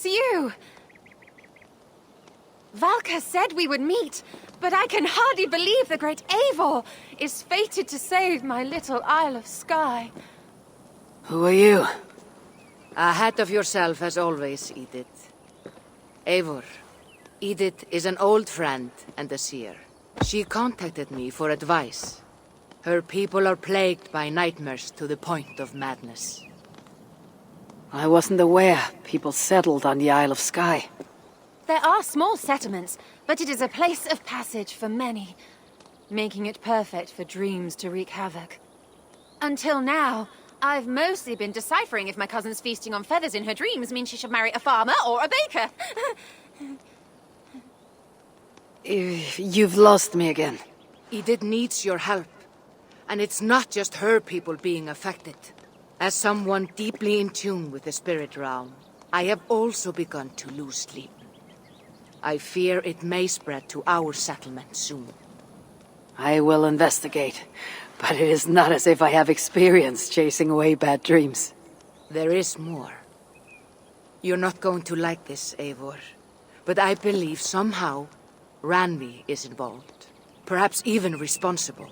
it's you! Valka said we would meet, but I can hardly believe the great Eivor is fated to save my little Isle of Skye. Who are you? Ahead of yourself as always, Edith. Eivor. Edith is an old friend and a seer. She contacted me for advice. Her people are plagued by nightmares to the point of madness. I wasn't aware people settled on the Isle of Skye. There are small settlements, but it is a place of passage for many, making it perfect for dreams to wreak havoc. Until now, I've mostly been deciphering if my cousin's feasting on feathers in her dreams means she should marry a farmer or a baker. You've lost me again. Edith needs your help. And it's not just her people being affected. As someone deeply in tune with the spirit realm, I have also begun to lose sleep. I fear it may spread to our settlement soon. I will investigate, but it is not as if I have experience chasing away bad dreams. There is more. You're not going to like this, Eivor, but I believe somehow Randvi is involved. Perhaps even responsible.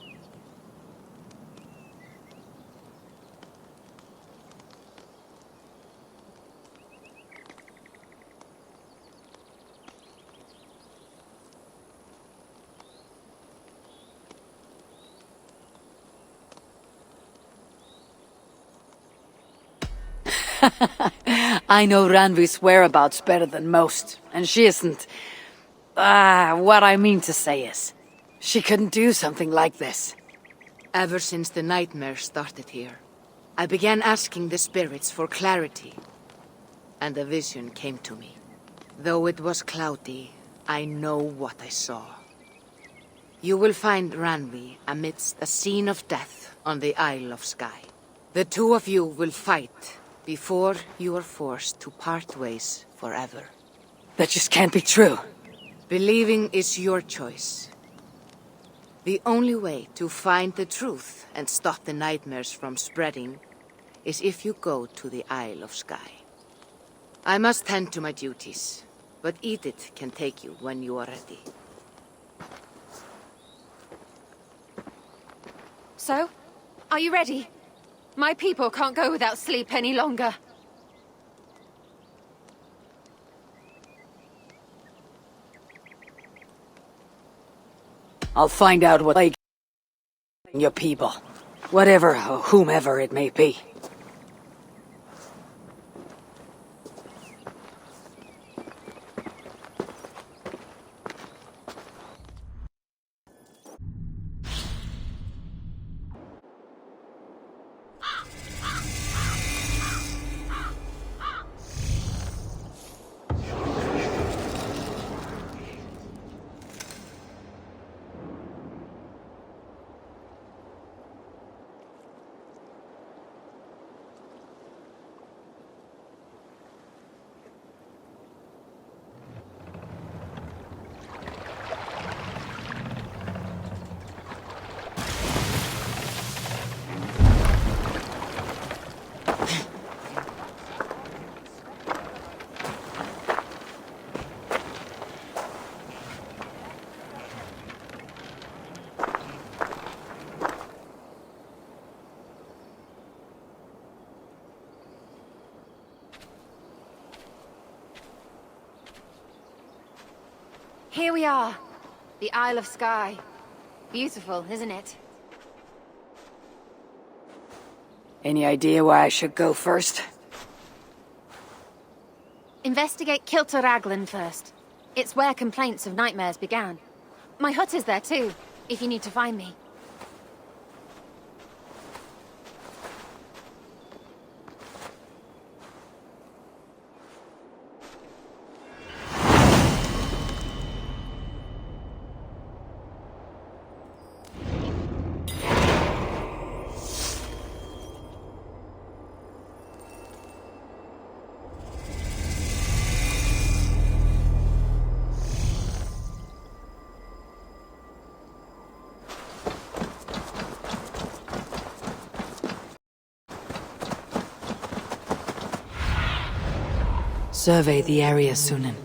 I know Ranvi's whereabouts better than most, and she isn't... what I mean to say is, she couldn't do something like this. Ever since the nightmares started here, I began asking the spirits for clarity, and a vision came to me. Though it was cloudy, I know what I saw. You will find Randvi amidst a scene of death on the Isle of Skye. The two of you will fight before you are forced to part ways forever. That just can't be true. Believing is your choice. The only way to find the truth and stop the nightmares from spreading is if you go to the Isle of Skye. I must tend to my duties, but Edith can take you when you are ready. So, are you ready? My people can't go without sleep any longer. I'll find out what plague your people. Whatever or whomever it may be. Here we are, the Isle of Skye. Beautiful, isn't it? Any idea where I should go first? Investigate Kilter Raglan first. It's where complaints of nightmares began. My hut is there too, if you need to find me. survey the area, Sunan.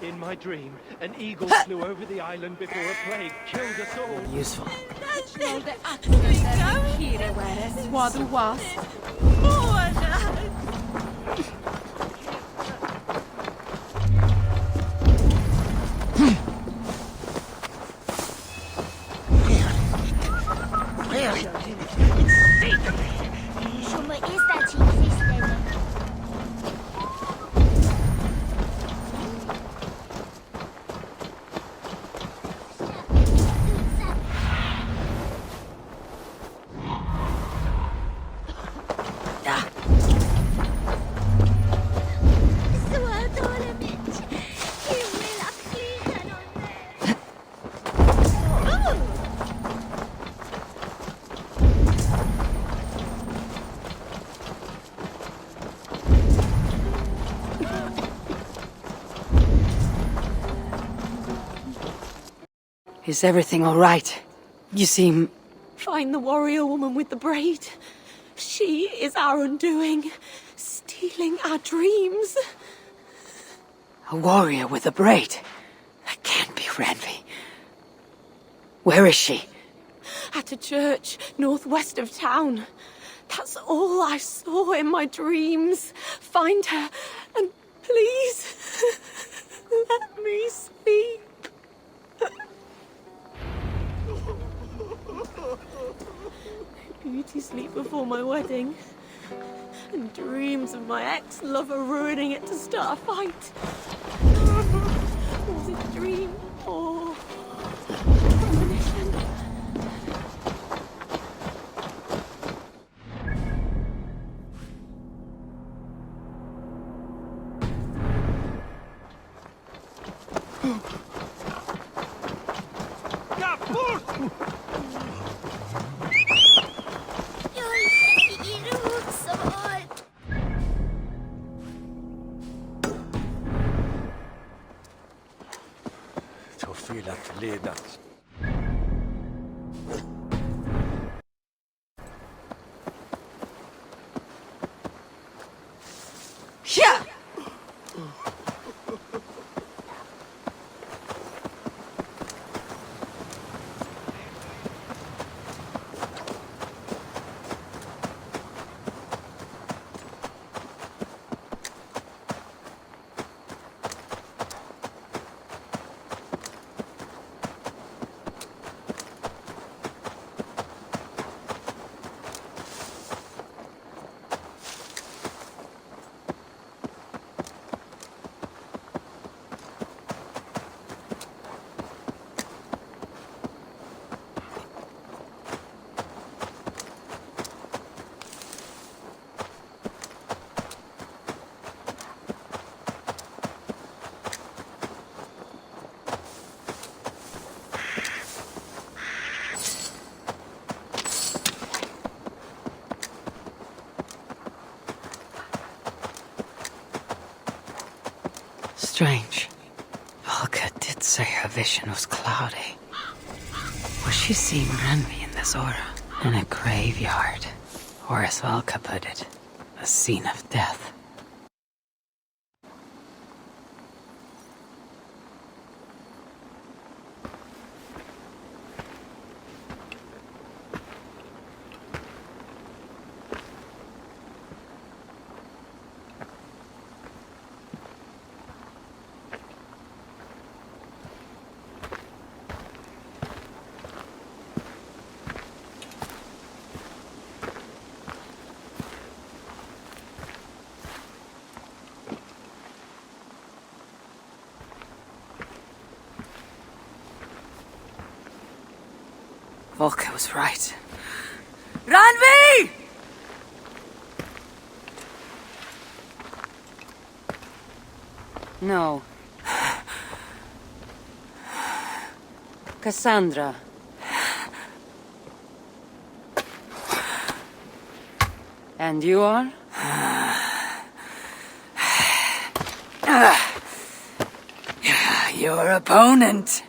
In my dream, an eagle flew over the island before a plague killed us all. Useful. Is everything all right? You seem... Find the warrior woman with the braid. She is our undoing, stealing our dreams. A warrior with a braid? That can't be Ranvi. Where is she? At a church northwest of town. That's all I saw in my dreams. Find her, and please, let me sleep. Beauty sleep before my wedding. And dreams of my ex-lover ruining it to start a fight. Was it a dream or... ledas. Yeah! Strange. Volka did say her vision was cloudy. Was she seeing Renvi in this aura? In a graveyard. Or as Volka put it, a scene of death. Volka was right. Ranvi! No. Kassandra. And you are? Your opponent.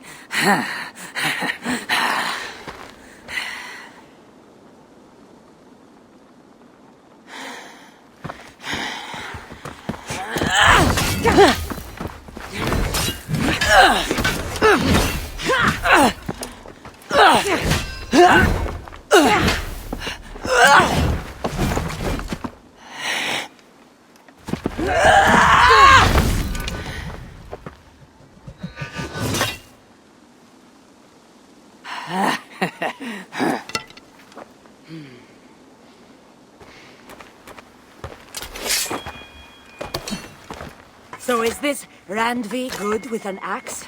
So is this Randvi good with an axe?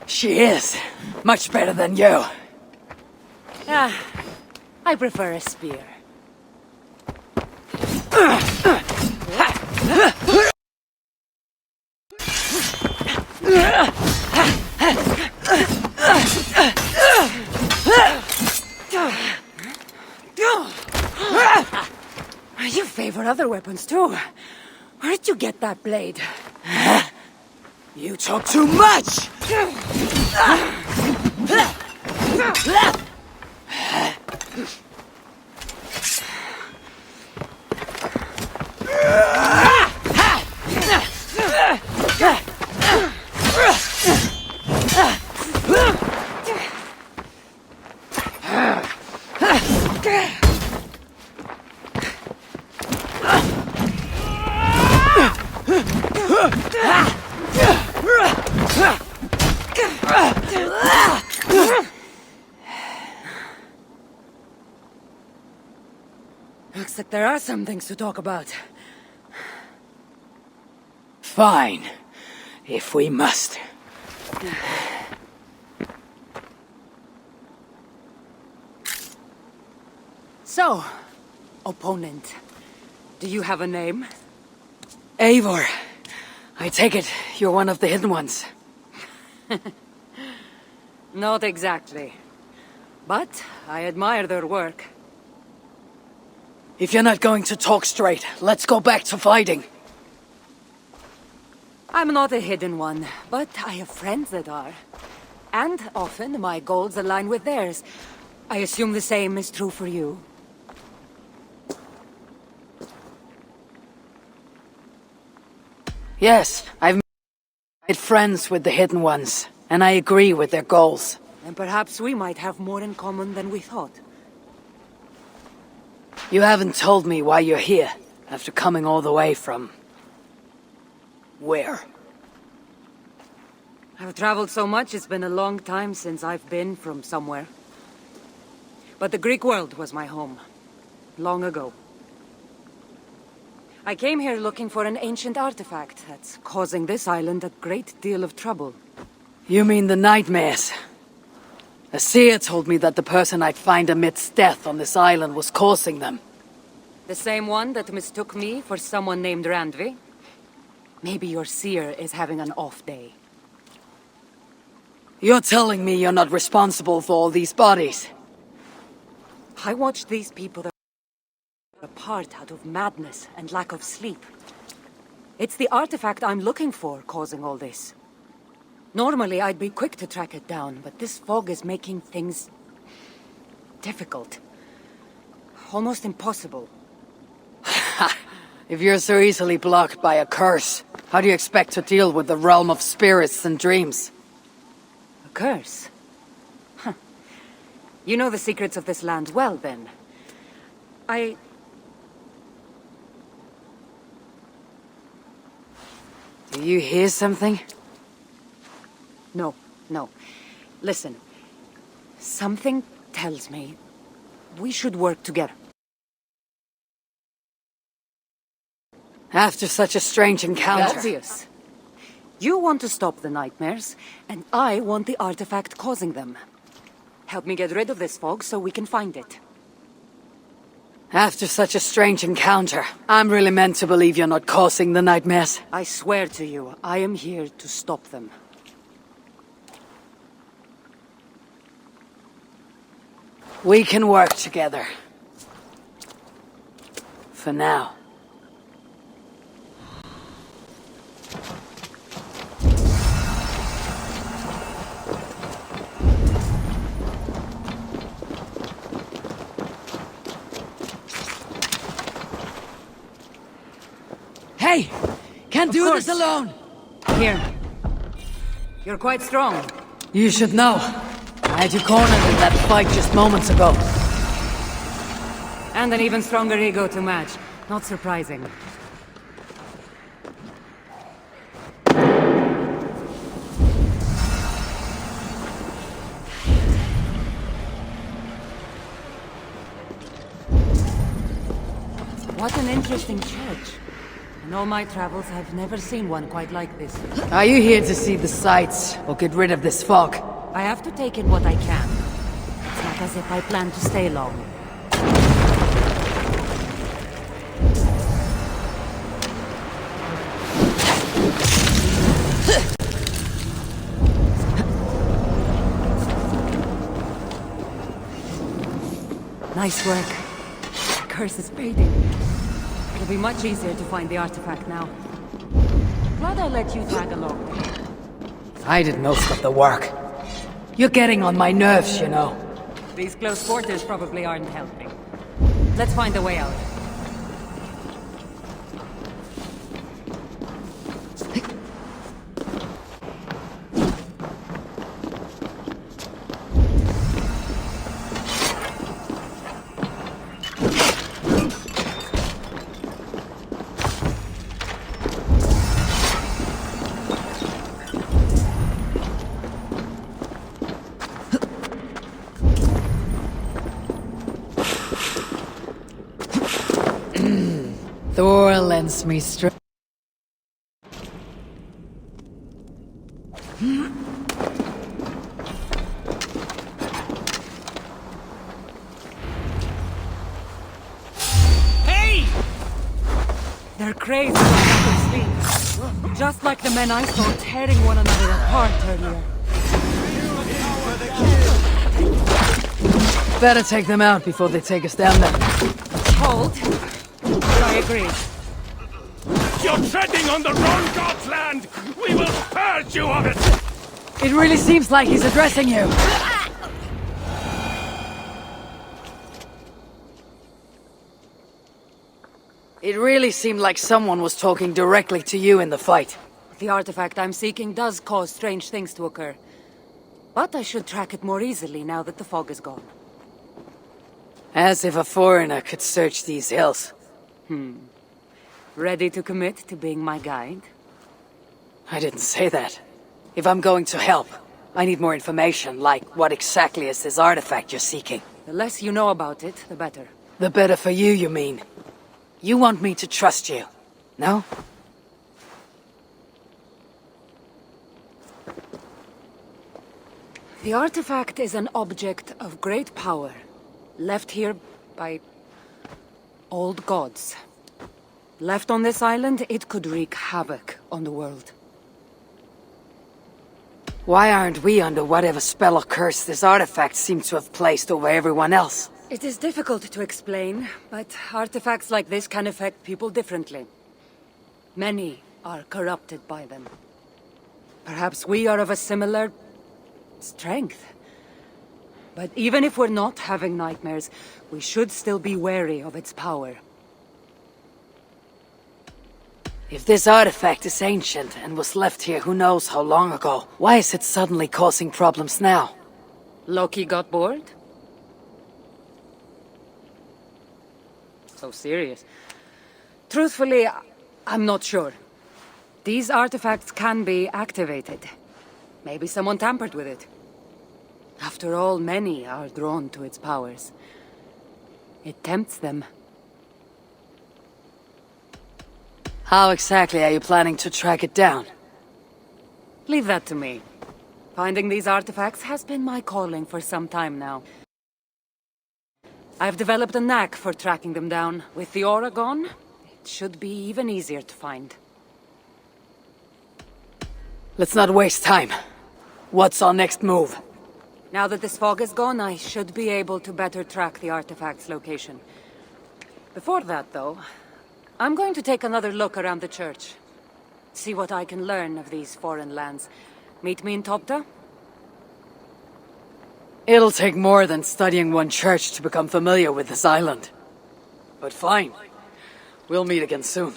She is. Much better than you. I prefer a spear. You favor other weapons too. Where did you get that blade? You talk too much! Looks like there are some things to talk about. Fine, if we must. So, opponent, do you have a name? Eivor. I take it you're one of the hidden ones. Not exactly. But I admire their work. If you're not going to talk straight, let's go back to fighting. I'm not a hidden one, but I have friends that are. And often my goals align with theirs. I assume the same is true for you. Yes, I've made friends with the Hidden Ones, and I agree with their goals. And perhaps we might have more in common than we thought. You haven't told me why you're here, after coming all the way from... where? I've traveled so much, it's been a long time since I've been from somewhere. But the Greek world was my home. Long ago. I came here looking for an ancient artifact that's causing this island a great deal of trouble. You mean the nightmares? A seer told me that the person I'd find amidst death on this island was causing them. The same one that mistook me for someone named Randvi? Maybe your seer is having an off day. You're telling me you're not responsible for all these bodies? I watched these people apart out of madness and lack of sleep. It's the artifact I'm looking for causing all this. Normally I'd be quick to track it down, but this fog is making things... difficult. Almost impossible. If you're so easily blocked by a curse, how do you expect to deal with the realm of spirits and dreams? A curse? Huh. You know the secrets of this land well, then. Do you hear something? No. Listen. Something tells me we should work together. After such a strange encounter... Obvious. You want to stop the nightmares, and I want the artifact causing them. Help me get rid of this fog so we can find it. After such a strange encounter, I'm really meant to believe you're not causing the nightmares. I swear to you, I am here to stop them. We can work together. For now. Hey! Can't do this alone! Here. You're quite strong. You should know. I had you cornered in that fight just moments ago. And an even stronger ego to match. Not surprising. What an interesting church. In all my travels, I've never seen one quite like this. Are you here to see the sights, or get rid of this fog? I have to take in what I can. It's not as if I plan to stay long. Nice work. The curse is fading. It'll be much easier to find the artifact now. Glad I let you tag along. I did most of the work. You're getting on my nerves, you know. These close quarters probably aren't helping. Let's find a way out. Thor lends me strength. Hey! They're crazy with lack of sleep. Just like the men I saw tearing one another apart earlier. Better take them out before they take us down there. Hold. I agree. You're treading on the wrong god's land! We will purge you of it! It really seems like he's addressing you. It really seemed like someone was talking directly to you in the fight. The artifact I'm seeking does cause strange things to occur. But I should track it more easily now that the fog is gone. As if a foreigner could search these hills. Ready to commit to being my guide? I didn't say that. If I'm going to help, I need more information, like what exactly is this artifact you're seeking? The less you know about it, the better. The better for you, you mean? You want me to trust you, no? The artifact is an object of great power, left here by old gods. Left on this island, it could wreak havoc on the world. Why aren't we under whatever spell or curse this artifact seems to have placed over everyone else? It is difficult to explain, but artifacts like this can affect people differently. Many are corrupted by them. Perhaps we are of a similar strength. But even if we're not having nightmares, we should still be wary of its power. If this artifact is ancient and was left here who knows how long ago, why is it suddenly causing problems now? Loki got bored? So serious. Truthfully, I'm not sure. These artifacts can be activated. Maybe someone tampered with it. After all, many are drawn to its powers. It tempts them. How exactly are you planning to track it down? Leave that to me. Finding these artifacts has been my calling for some time now. I've developed a knack for tracking them down. With the aura gone, it should be even easier to find. Let's not waste time. What's our next move? Now that this fog is gone, I should be able to better track the artifact's location. Before that, though, I'm going to take another look around the church. See what I can learn of these foreign lands. Meet me in Topta? It'll take more than studying one church to become familiar with this island. But fine. We'll meet again soon.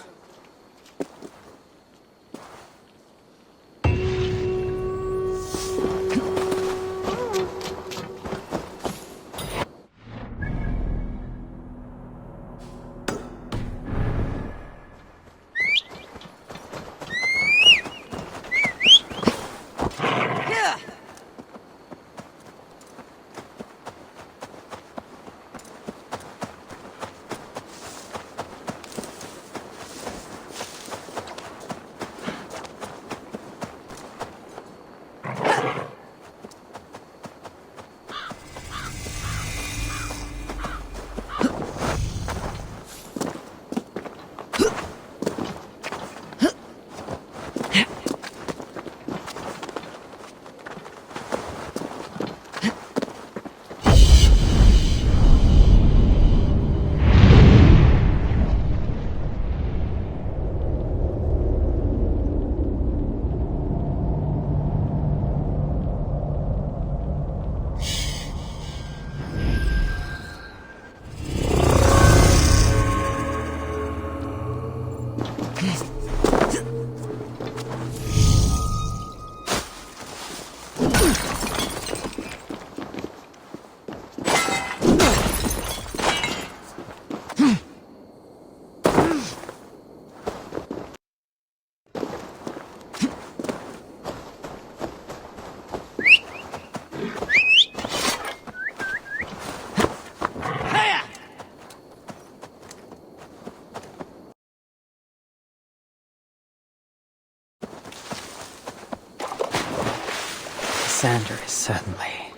Kassandra is certainly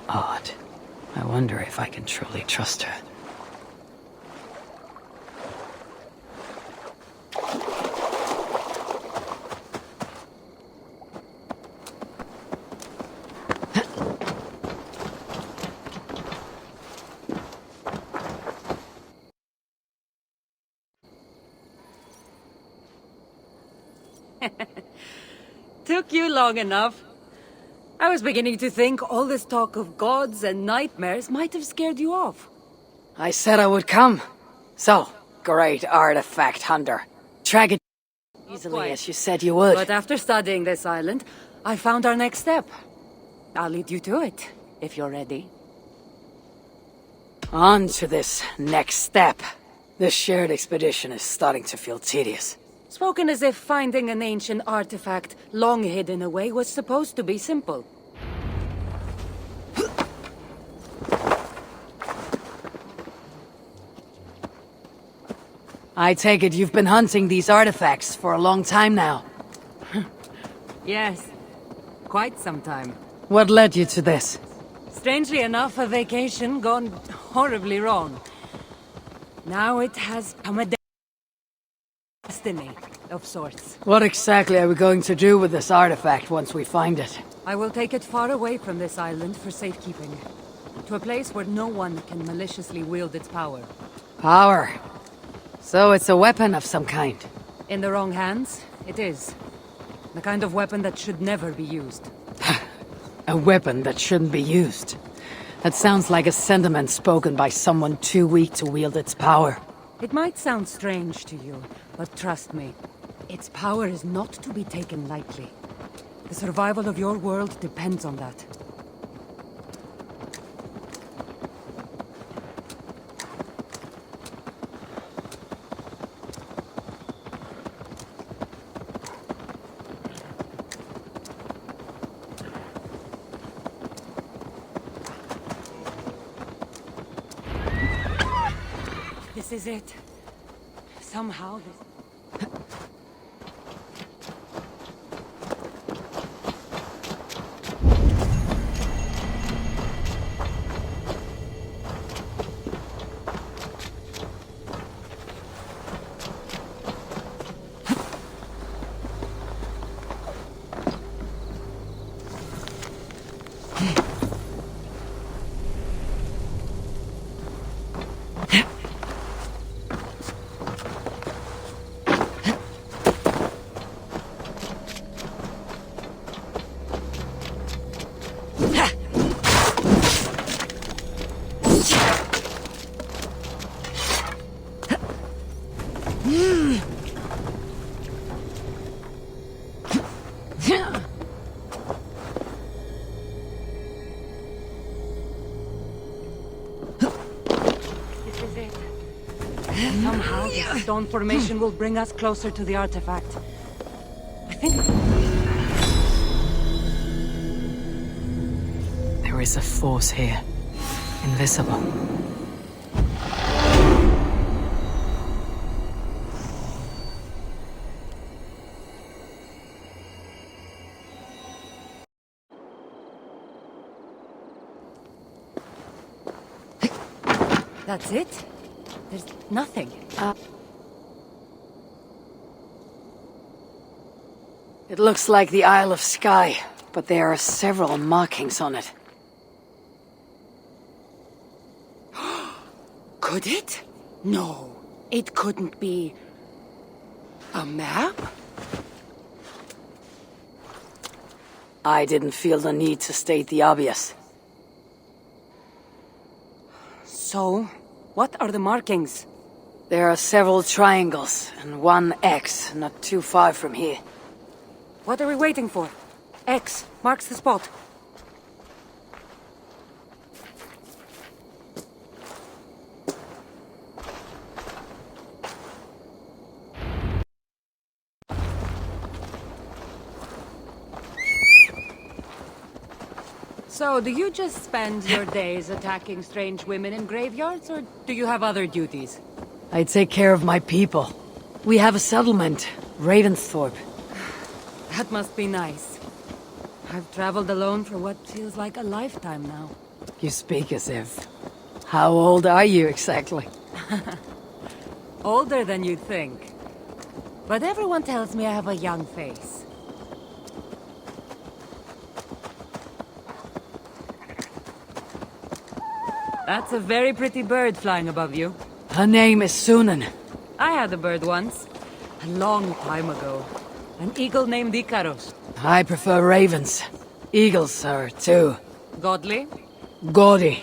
odd. I wonder if I can truly trust her. Took you long enough. I was beginning to think all this talk of gods and nightmares might have scared you off. I said I would come. So, great artifact hunter. Track it easily as you said you would. But after studying this island, I found our next step. I'll lead you to it, if you're ready. On to this next step. This shared expedition is starting to feel tedious. Spoken as if finding an ancient artifact long hidden away was supposed to be simple. I take it you've been hunting these artifacts for a long time now. Yes, quite some time. What led you to this? Strangely enough, a vacation gone horribly wrong. Now it has come a destiny of sorts. What exactly are we going to do with this artifact once we find it? I will take it far away from this island for safekeeping. To a place where no one can maliciously wield its power. Power. So it's a weapon of some kind. In the wrong hands, it is. The kind of weapon that should never be used. A weapon that shouldn't be used. That sounds like a sentiment spoken by someone too weak to wield its power. It might sound strange to you, but trust me, its power is not to be taken lightly. The survival of your world depends on that. This is it. Somehow this... Somehow, this stone formation will bring us closer to the artifact. I think... There is a force here. Invisible. That's it? There's nothing. It looks like the Isle of Skye, but there are several markings on it. Could it? No, it couldn't be... a map? I didn't feel the need to state the obvious. So, what are the markings? There are several triangles, and one X not too far from here. What are we waiting for? X marks the spot. So, do you just spend your days attacking strange women in graveyards, or do you have other duties? I take care of my people. We have a settlement, Ravensthorpe. That must be nice. I've traveled alone for what feels like a lifetime now. You speak as if. How old are you exactly? Older than you'd think. But everyone tells me I have a young face. That's a very pretty bird flying above you. Her name is Sunan. I had a bird once. A long time ago. An eagle named Icaros. I prefer ravens. Eagles, sir, too. Godly? Gaudy.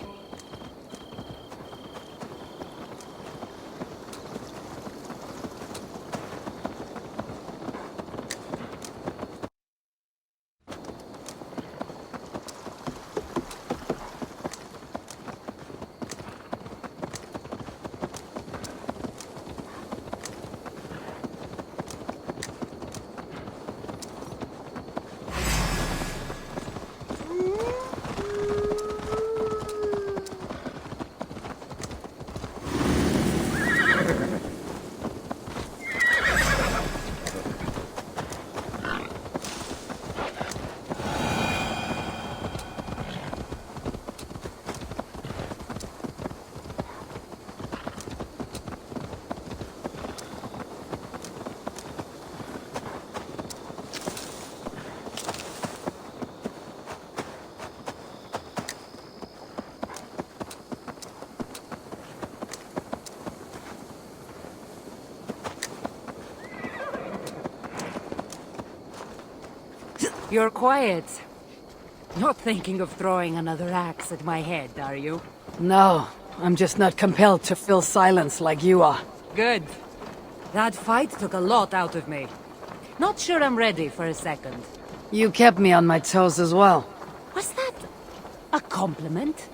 You're quiet. Not thinking of throwing another axe at my head, are you? No, I'm just not compelled to fill silence like you are. Good. That fight took a lot out of me. Not sure I'm ready for a second. You kept me on my toes as well. Was that a compliment?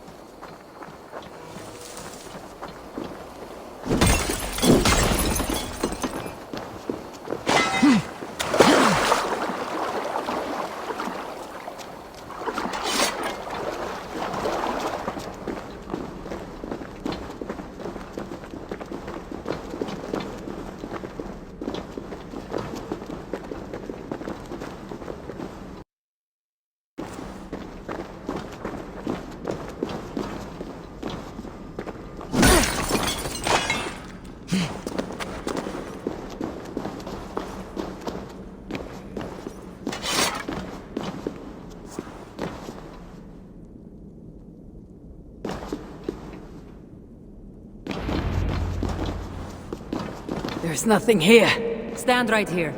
There's nothing here. Stand right here.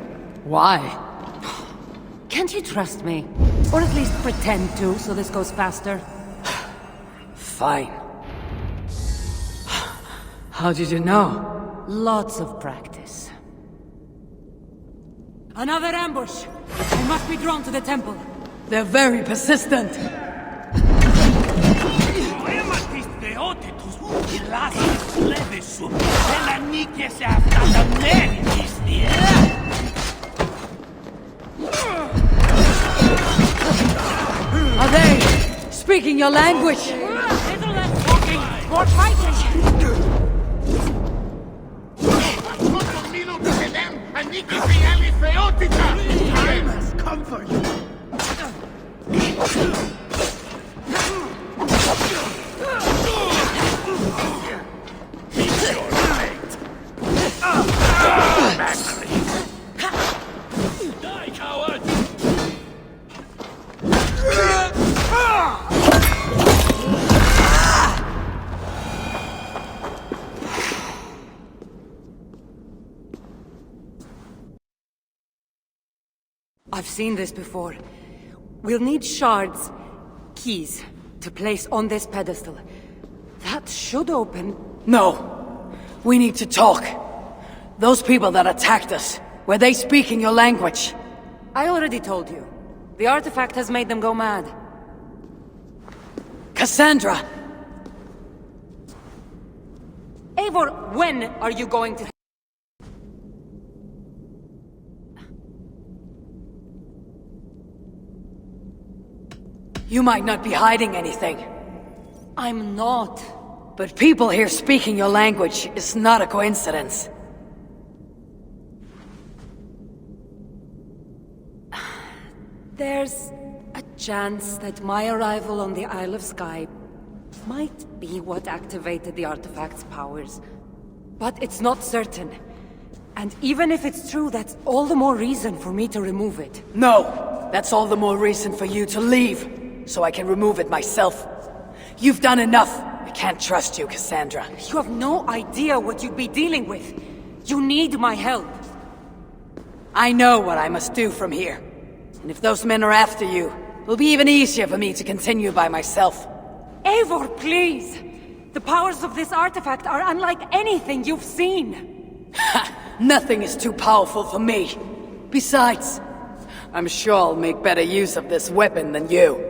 Why? Can't you trust me? Or at least pretend to, so this goes faster? Fine. How did you know? Lots of practice. Another ambush! I must be drawn to the temple. They're very persistent. Are they speaking your language? Little less talking, more fighting! Come for you. Die, coward! I've seen this before. We'll need shards, keys, to place on this pedestal. That should open... No. We need to talk. Those people that attacked us, were they speaking your language? I already told you. The artifact has made them go mad. Kassandra! Eivor, when are you going to... You might not be hiding anything. I'm not. But people here speaking your language is not a coincidence. There's a chance that my arrival on the Isle of Skye might be what activated the artifact's powers. But it's not certain. And even if it's true, that's all the more reason for me to remove it. No! That's all the more reason for you to leave, so I can remove it myself. You've done enough. I can't trust you, Kassandra. You have no idea what you'd be dealing with. You need my help. I know what I must do from here. And if those men are after you, Will be even easier for me to continue by myself. Eivor, please! The powers of this artifact are unlike anything you've seen. Nothing is too powerful for me. Besides, I'm sure I'll make better use of this weapon than you.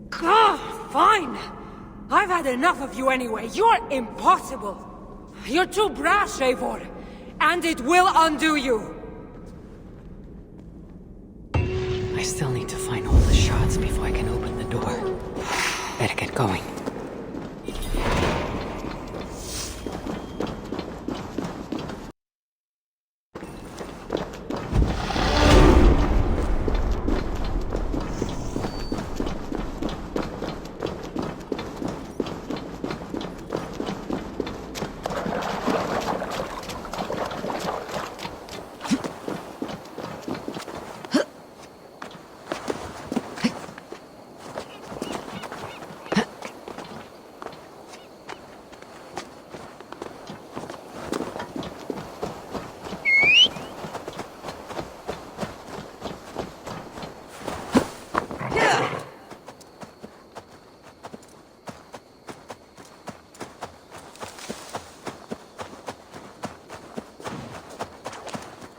Fine! I've had enough of you anyway. You're impossible. You're too brash, Eivor. And it will undo you. I still need to find all the shards before I can open the door. Better get going.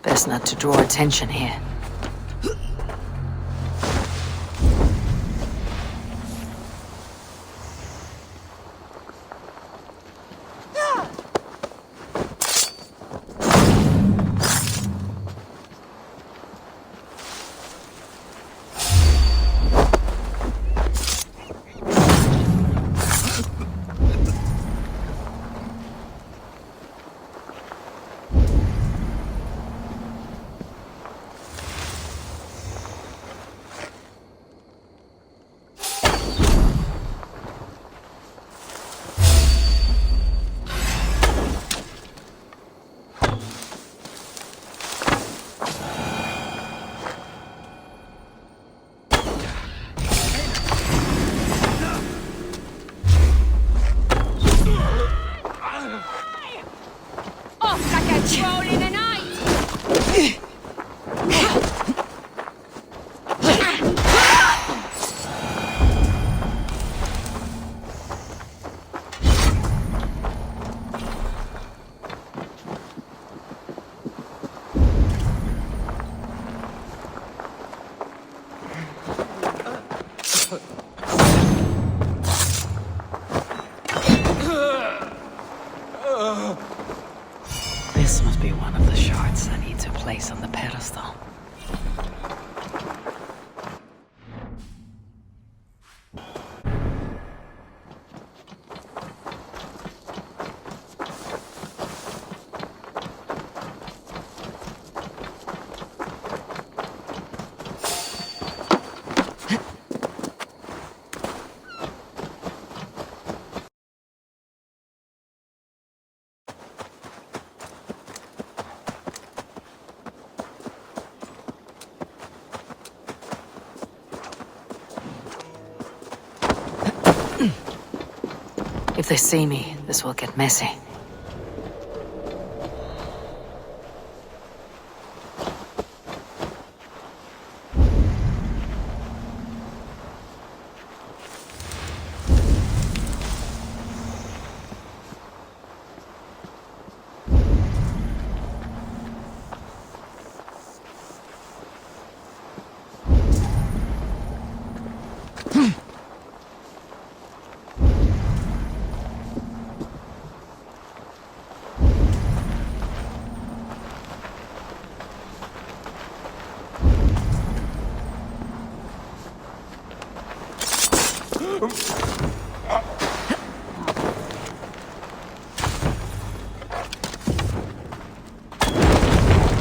Best not to draw attention here. This must be one of the shards I need to place on the pedestal. If they see me, this will get messy.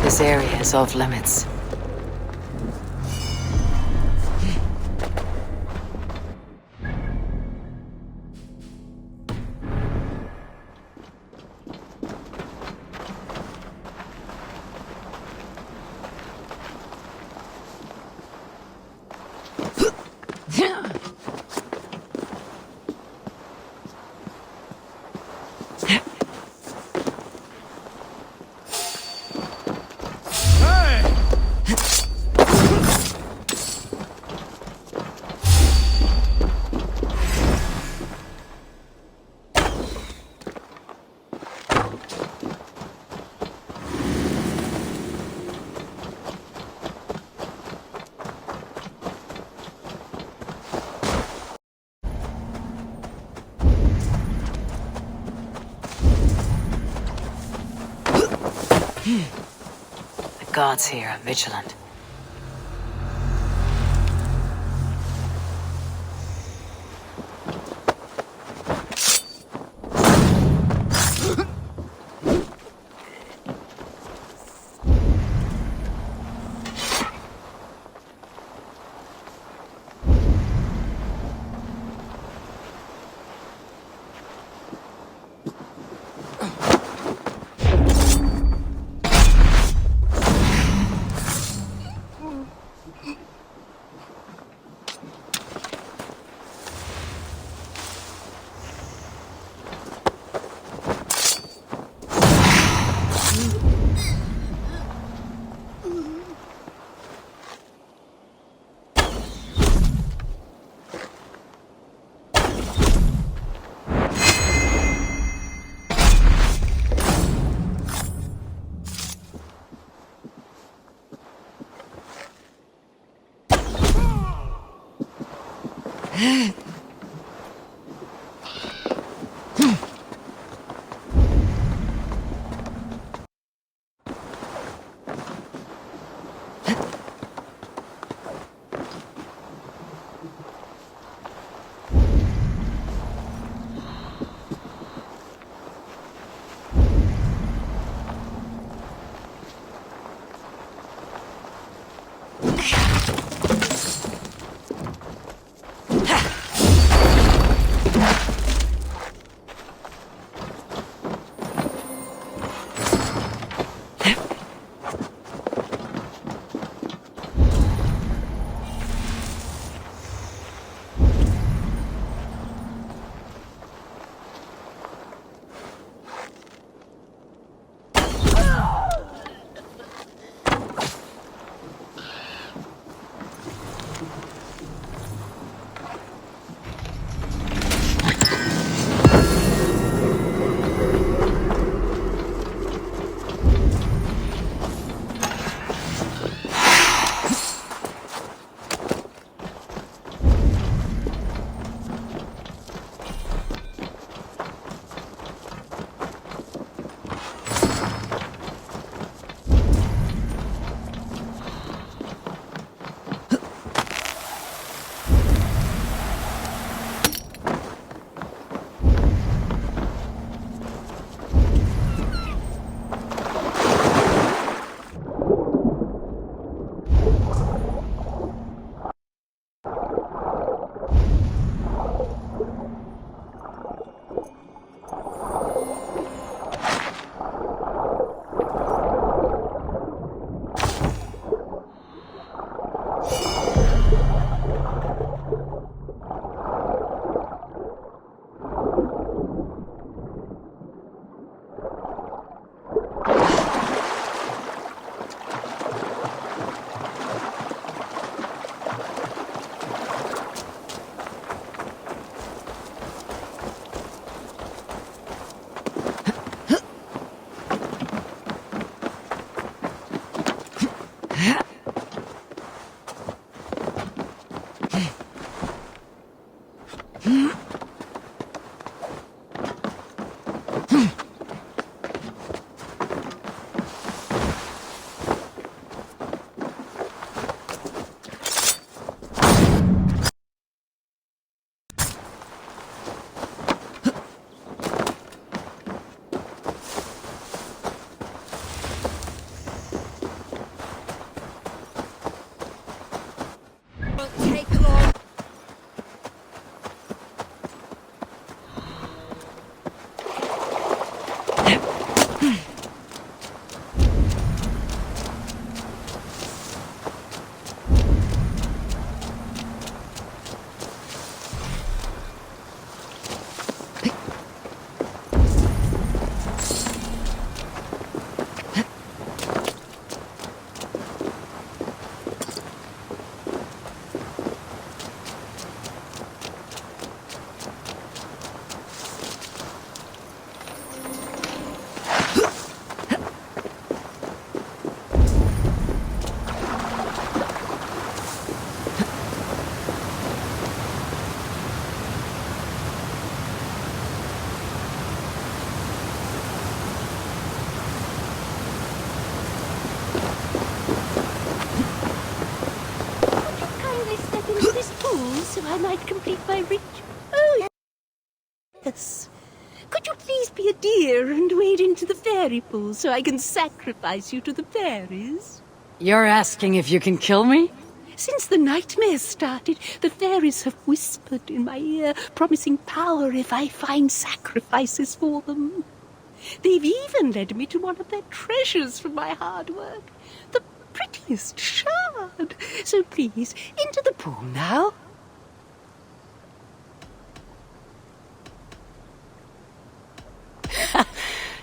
This area is off limits. The gods here are vigilant. so I might complete my ritual. Oh, yes. Could you please be a dear and wade into the fairy pool so I can sacrifice you to the fairies? You're asking if you can kill me? Since the nightmares started, the fairies have whispered in my ear, promising power if I find sacrifices for them. They've even led me to one of their treasures from my hard work, the prettiest shard. So please, into the pool now.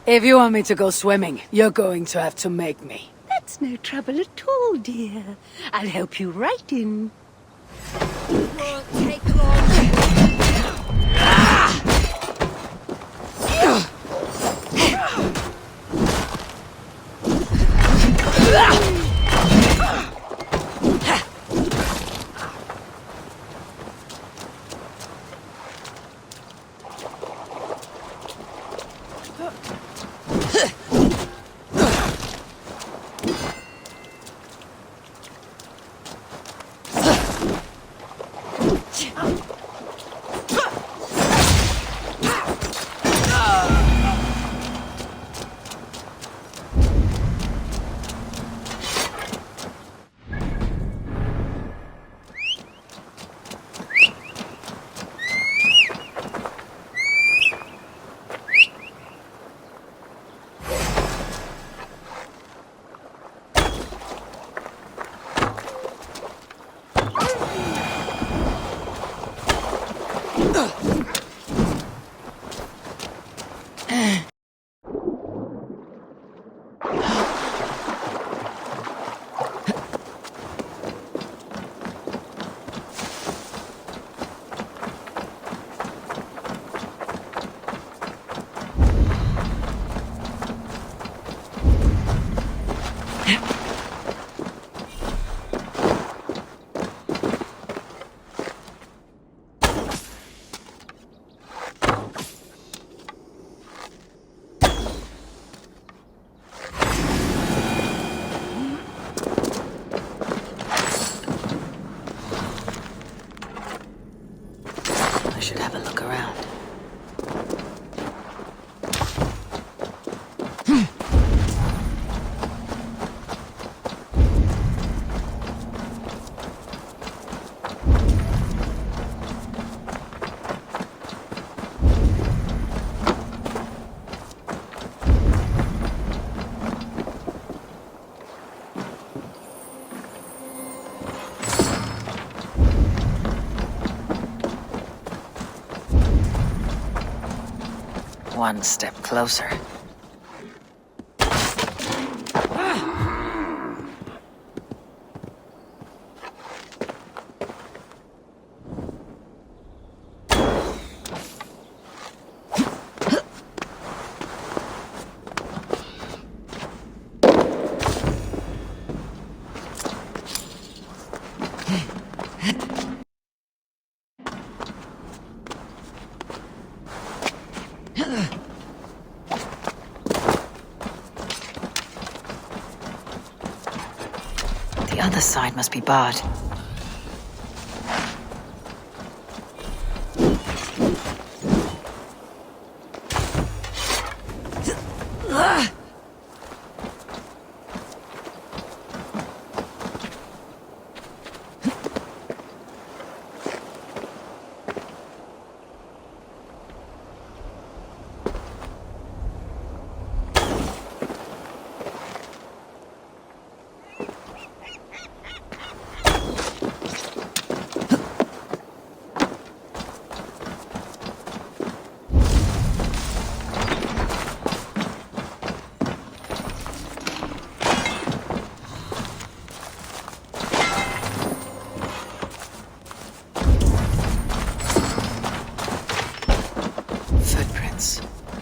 If you want me to go swimming, you're going to have to make me. That's no trouble at all, dear. I'll help you right in. Won't take long. Should have a look around. One step closer. The other side must be barred.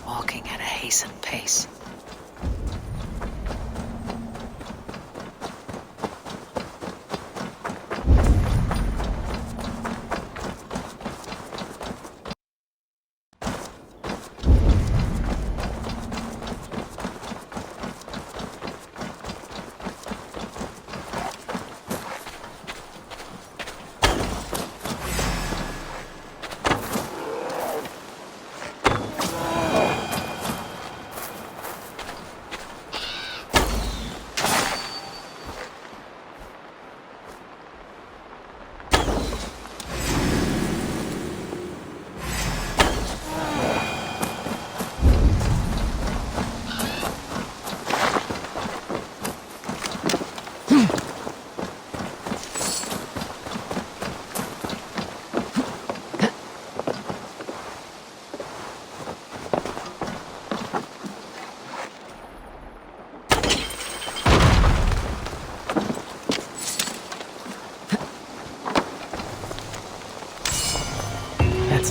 Walking at a hastened pace.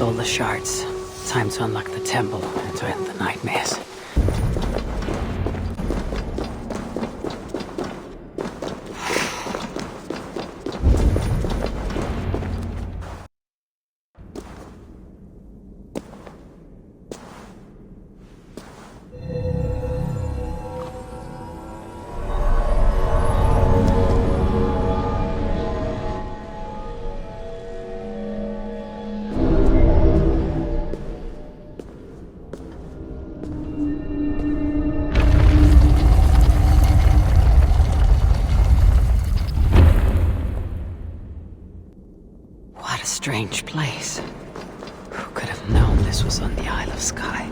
has all the shards. Time to unlock the temple and to end the nightmares. What a strange place. Who could have known this was on the Isle of Skye?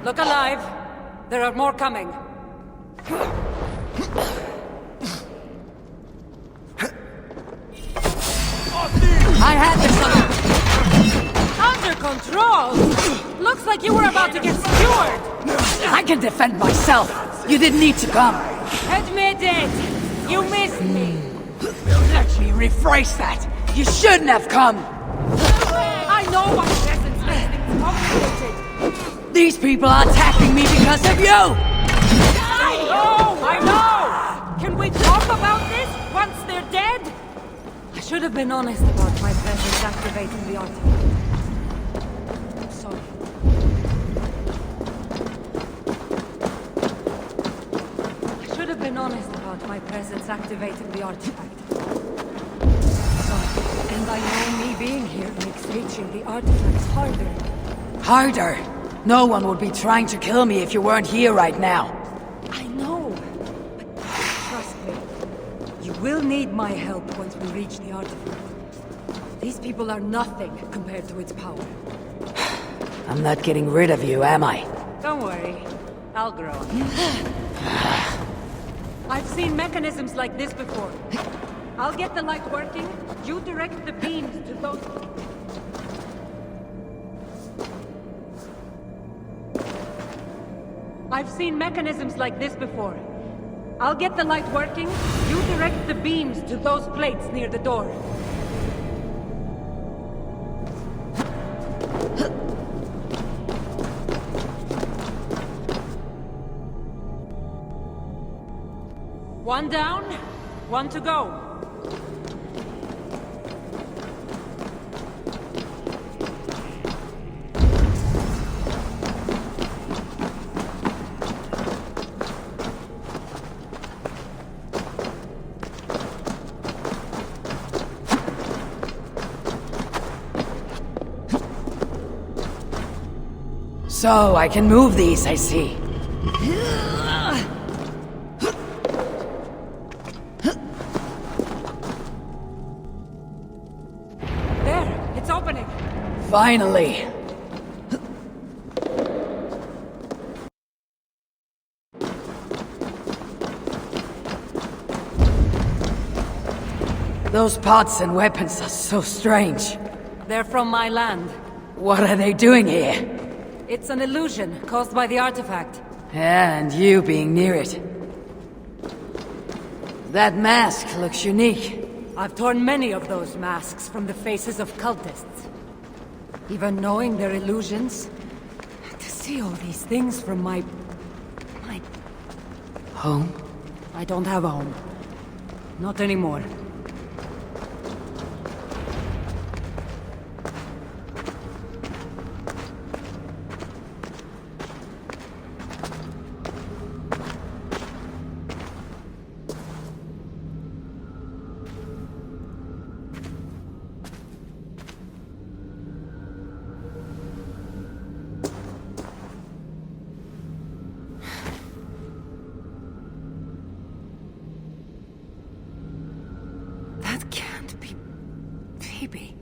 Look alive. There are more coming. I had this under control! Looks like you were about to get skewered! I can defend myself! You didn't need to come! Admit it! You missed me! Let me rephrase that! You shouldn't have come! I know my presence makes things complicated! These people are attacking me because of you! I know! Can we talk about this once they're dead? I should have been honest about my presence activating the artifact. I'm sorry. I should have been honest about my presence activating the artifact. Sorry. And I know me being here makes reaching the artifact harder. Harder? No one would be trying to kill me if you weren't here right now. I know. But trust me. You will need my help once we reach the artifact. These people are nothing compared to its power. I'm not getting rid of you, am I? Don't worry. I'll grow up. I've seen mechanisms like this before. I'll get the light working. You direct the beams to those... I've seen mechanisms like this before. I'll get the light working. You direct the beams to those plates near the door. One down, one to go. So, I can move these, I see. There, it's opening. Finally! Those pots and weapons are so strange. They're from my land. What are they doing here? It's an illusion caused by the artifact. And you being near it. That mask looks unique. I've torn many of those masks from the faces of cultists. Even knowing they're illusions, to see all these things from my Home? I don't have a home. Not anymore. That can't be Phoebe.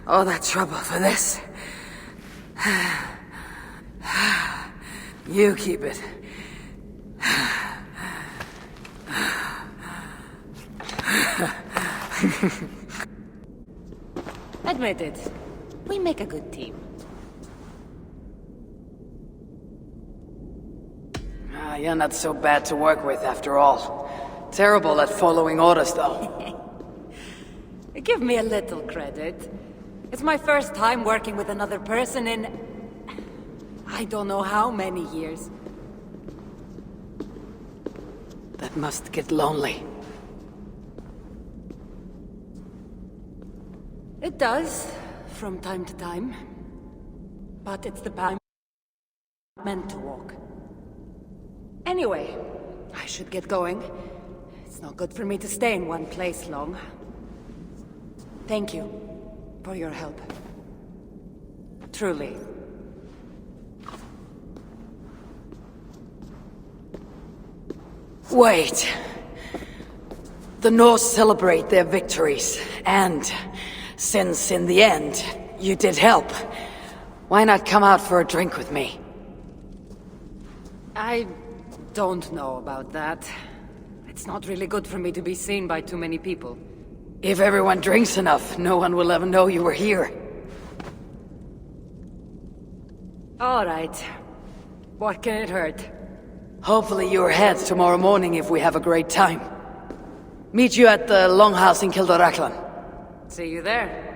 All that trouble for this. You keep it. Admit it. We make a good team. You're not so bad to work with after all. Terrible at following orders, though. Give me a little credit. It's my first time working with another person in... I don't know how many years. That must get lonely. It does, from time to time. But it's the path I'm meant to walk. Anyway, I should get going. It's not good for me to stay in one place long. Thank you for your help. Truly. Wait. The Norse celebrate their victories, and since in the end, you did help, why not come out for a drink with me? I don't know about that. It's not really good for me to be seen by too many people. If everyone drinks enough, no one will ever know you were here. All right. What can it hurt? Hopefully you're ahead tomorrow morning if we have a great time. Meet you at the Longhouse in Kildoraklan. See you there.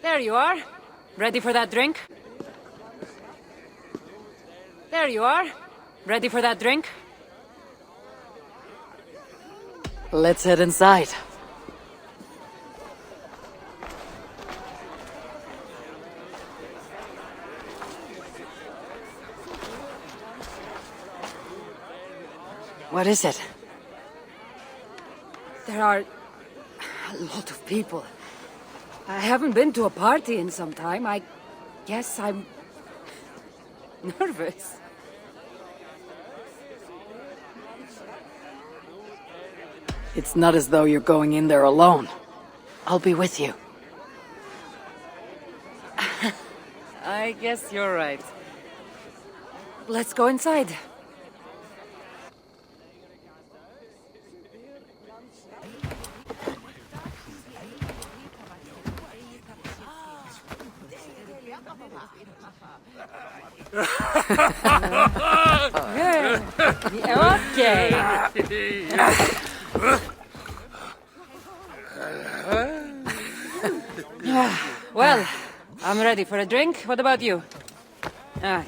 There you are. Ready for that drink? There you are. Ready for that drink? Let's head inside. What is it? There are a lot of people. I haven't been to a party in some time. I guess I'm nervous. It's not as though you're going in there alone. I'll be with you. I guess you're right. Let's go inside. Okay. Well, I'm ready for a drink. What about you? Ah.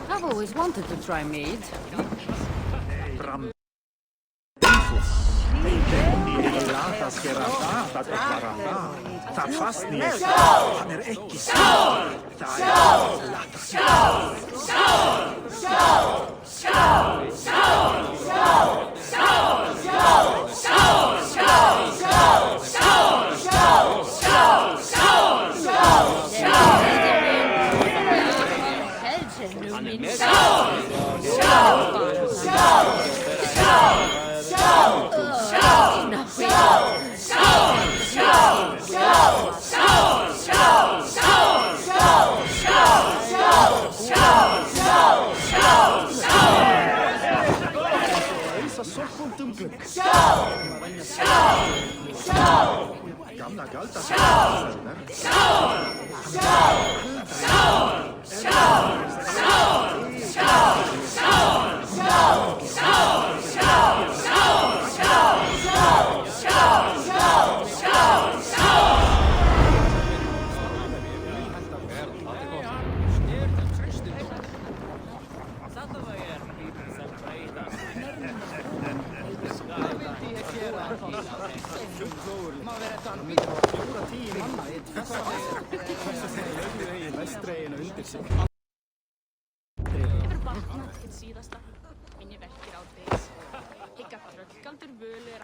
I've always wanted to try mead.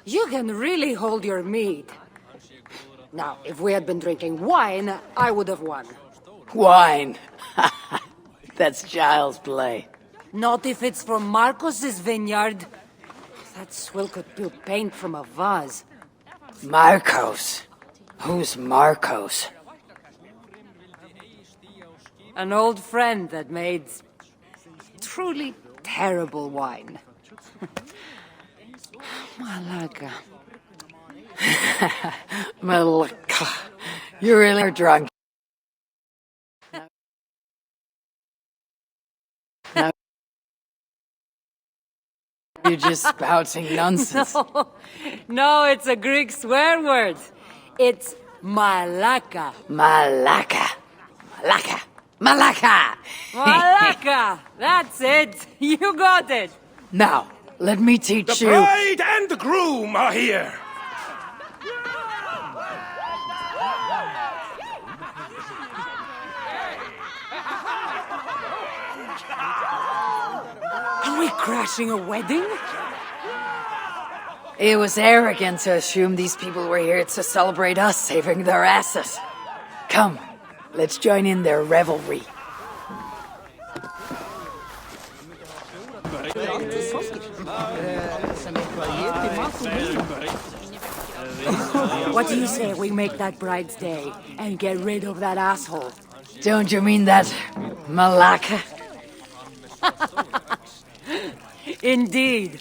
You can really hold your mead. Now, if we had been drinking wine, I would have won. Wine! That's child's play. Not if it's from Marcos's vineyard. That swill could peel paint from a vase. Marcos? Who's Marcos? An old friend that made truly terrible wine. Malaga. Malaga. You really are drunk. Now you're just spouting nonsense. No, it's a Greek swear word. It's malaka. Malaka. Malaka. Malaka. Malaka! That's it. You got it. Now, let me teach The you. bride and the groom are here. Are we crashing a wedding? It was arrogant to assume these people were here to celebrate us saving their asses. Come, let's join in their revelry. What do you say we make that bride's day and get rid of that asshole? Don't you mean that Malaka? Indeed.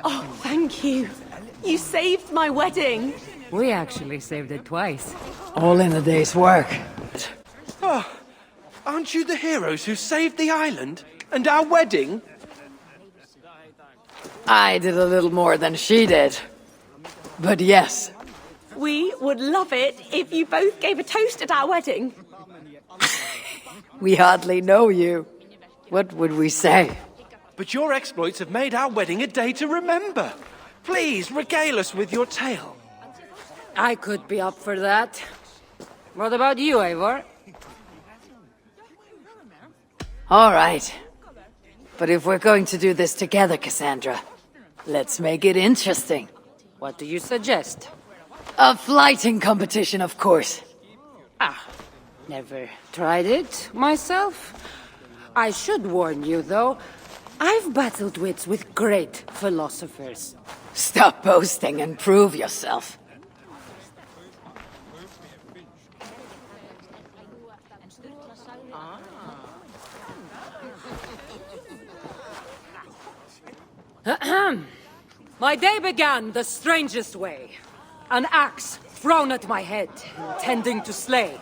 Oh, thank you. You saved my wedding. We actually saved it twice. All in a day's work. Oh, aren't you the heroes who saved the island and our wedding? I did a little more than she did. But yes, We would love it if you both gave a toast at our wedding. we hardly know you. What would we say? But your exploits have made our wedding a day to remember. Please, regale us with your tale. I could be up for that. What about you, Eivor? All right. But if we're going to do this together, Kassandra, let's make it interesting. What do you suggest? A flighting competition, of course. Never tried it myself. I should warn you, though, I've battled wits with great philosophers. Stop boasting and prove yourself. My day began the strangest way. An axe thrown at my head, intending to slay.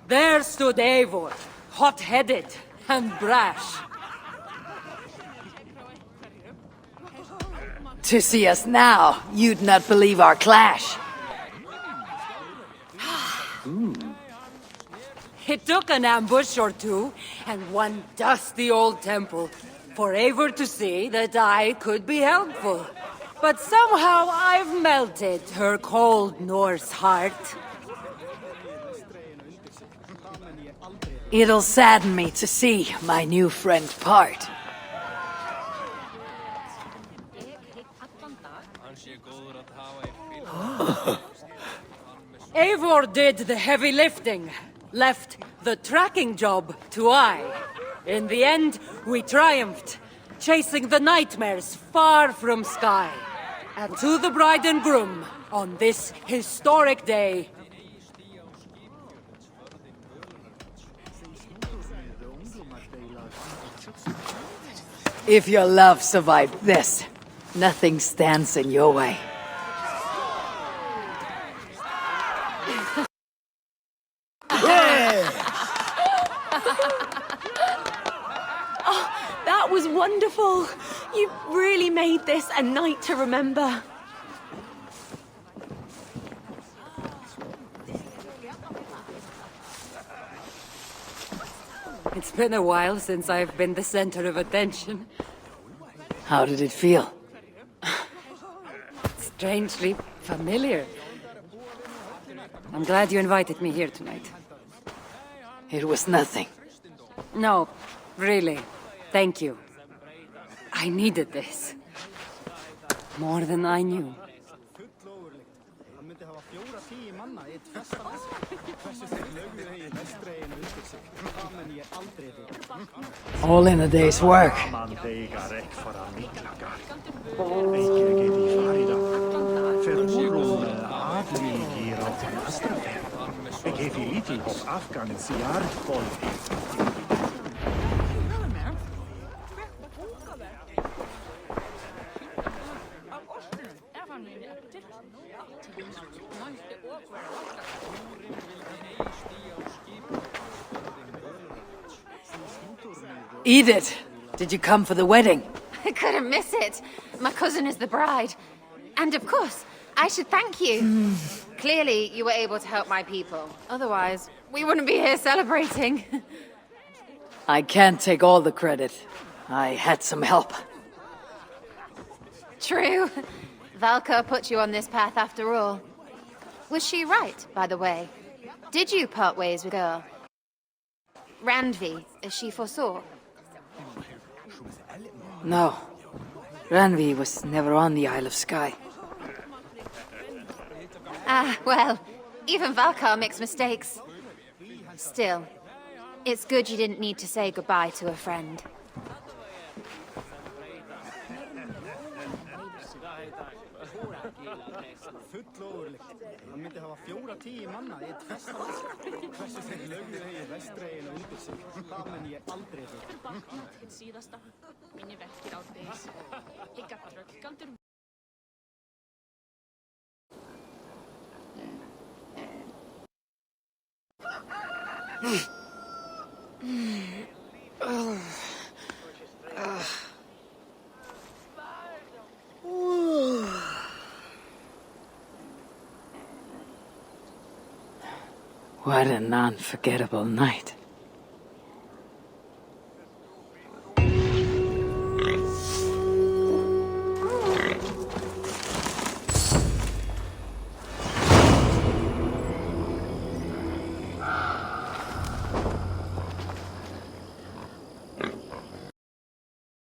There stood Eivor, hot-headed and brash. To see us now, you'd not believe our clash. It took an ambush or two, and one dusty old temple, for Eivor to see that I could be helpful. But somehow I've melted her cold Norse heart. It'll sadden me to see my new friend part. Eivor did the heavy lifting, left the tracking job to I. In the end, we triumphed, chasing the nightmares far from Sky. And to the bride and groom, on this historic day, If your love survived this, nothing stands in your way. That was wonderful. You really made this a night to remember. it's been a while since I've been the center of attention. How did it feel? Strangely familiar. I'm glad you invited me here tonight. It was nothing. No, really. Thank you. I needed this. More than I knew. All in a day's work. Edith, did you come for the wedding? I couldn't miss it. My cousin is the bride. And of course, I should thank you. Clearly, you were able to help my people. Otherwise, we wouldn't be here celebrating. I can't take all the credit. I had some help. True. Valka put you on this path after all. Was she right, by the way? Did you part ways with her? Randvi, as she foresaw? No. Ranvi was never on the Isle of Skye. Ah, well, even Valkar makes mistakes. Still, it's good you didn't need to say goodbye to a friend. What an unforgettable night.